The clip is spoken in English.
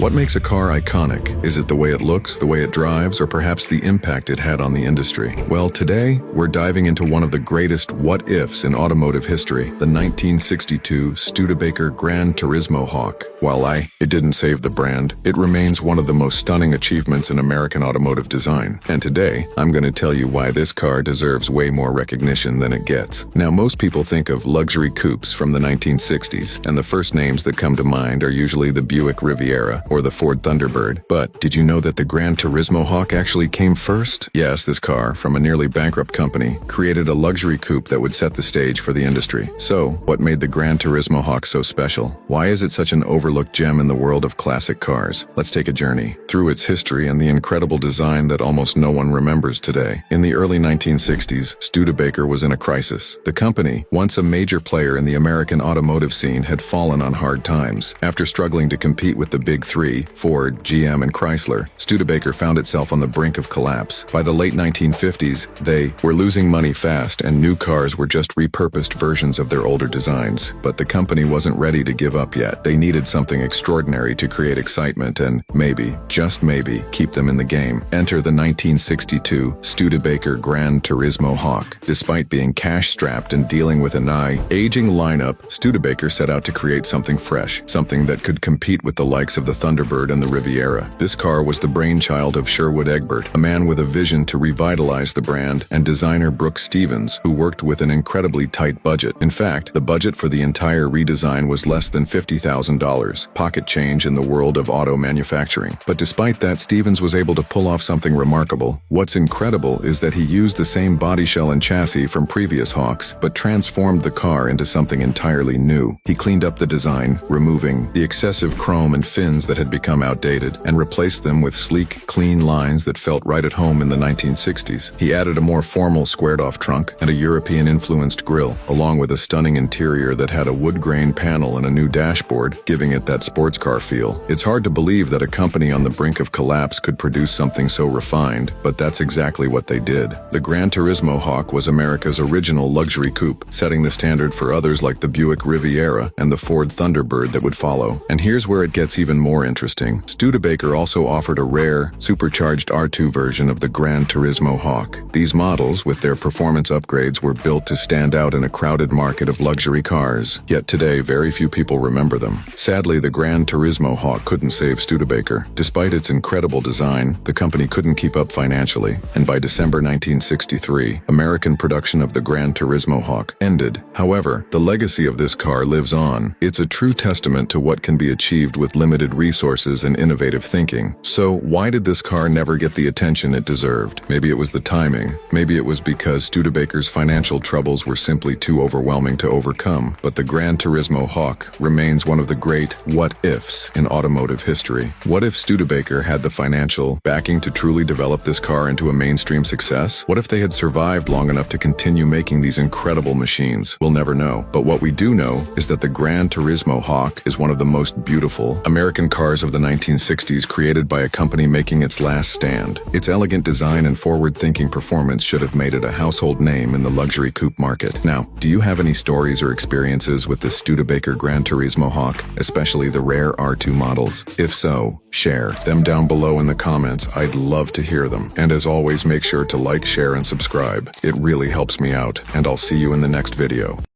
What makes a car iconic? Is it the way it looks, the way it drives, or perhaps the impact it had on the industry? Well, today, we're diving into one of the greatest what-ifs in automotive history, the 1962 Studebaker Gran Turismo Hawk. While it didn't save the brand, it remains one of the most stunning achievements in American automotive design. And today, I'm going to tell you why this car deserves way more recognition than it gets. Now, most people think of luxury coupes from the 1960s, and the first names that come to mind are usually the Buick Riviera or the Ford Thunderbird. But did you know that the Gran Turismo Hawk actually came first? Yes, this car, from a nearly bankrupt company, created a luxury coupe that would set the stage for the industry. So, what made the Gran Turismo Hawk so special? Why is it such an overlooked gem in the world of classic cars? Let's take a journey through its history and the incredible design that almost no one remembers today. In the early 1960s, Studebaker was in a crisis. The company, once a major player in the American automotive scene, had fallen on hard times. After struggling to compete with the big three, Ford, GM, and Chrysler, Studebaker found itself on the brink of collapse. By the late 1950s, they were losing money fast, and new cars were just repurposed versions of their older designs. But the company wasn't ready to give up yet. They needed something extraordinary to create excitement and maybe, just maybe, keep them in the game. Enter the 1962 Studebaker Gran Turismo Hawk. Despite being cash-strapped and dealing with an aging lineup, Studebaker set out to create something fresh, something that could compete with the likes of the Thunderbird and the Riviera. This car was the brainchild of Sherwood Egbert, a man with a vision to revitalize the brand, and designer Brooks Stevens, who worked with an incredibly tight budget. In fact, the budget for the entire redesign was less than $50,000, pocket change in the world of auto manufacturing. But despite that, Stevens was able to pull off something remarkable. What's incredible is that he used the same body shell and chassis from previous Hawks, but transformed the car into something entirely new. He cleaned up the design, removing the excessive chrome and fins that had become outdated, and replaced them with sleek, clean lines that felt right at home in the 1960s. He added a more formal squared-off trunk and a European-influenced grille, along with a stunning interior that had a wood-grain panel and a new dashboard, giving it that sports car feel. It's hard to believe that a company on the brink of collapse could produce something so refined, but that's exactly what they did. The Gran Turismo Hawk was America's original luxury coupe, setting the standard for others like the Buick Riviera and the Ford Thunderbird that would follow. And here's where it gets even more interesting. Studebaker also offered a rare, supercharged R2 version of the Gran Turismo Hawk. These models, with their performance upgrades, were built to stand out in a crowded market of luxury cars. Yet today, very few people remember them. Sadly, the Gran Turismo Hawk couldn't save Studebaker. Despite its incredible design, the company couldn't keep up financially, and by December 1963, American production of the Gran Turismo Hawk ended. However, the legacy of this car lives on. It's a true testament to what can be achieved with limited resources and innovative thinking. So, why did this car never get the attention it deserved? Maybe it was the timing. Maybe it was because Studebaker's financial troubles were simply too overwhelming to overcome. But the Gran Turismo Hawk remains one of the great what-ifs in automotive history. What if Studebaker had the financial backing to truly develop this car into a mainstream success? What if they had survived long enough to continue making these incredible machines? We'll never know. But what we do know is that the Gran Turismo Hawk is one of the most beautiful American cars of the 1960s, created by a company making its last stand. Its elegant design and forward-thinking performance should have made it a household name in the luxury coupe market. Now, do you have any stories or experiences with the Studebaker Gran Turismo Hawk, especially the rare R2 models? If so, share them down below in the comments. I'd love to hear them. And as always, make sure to like, share, and subscribe. It really helps me out, and I'll see you in the next video.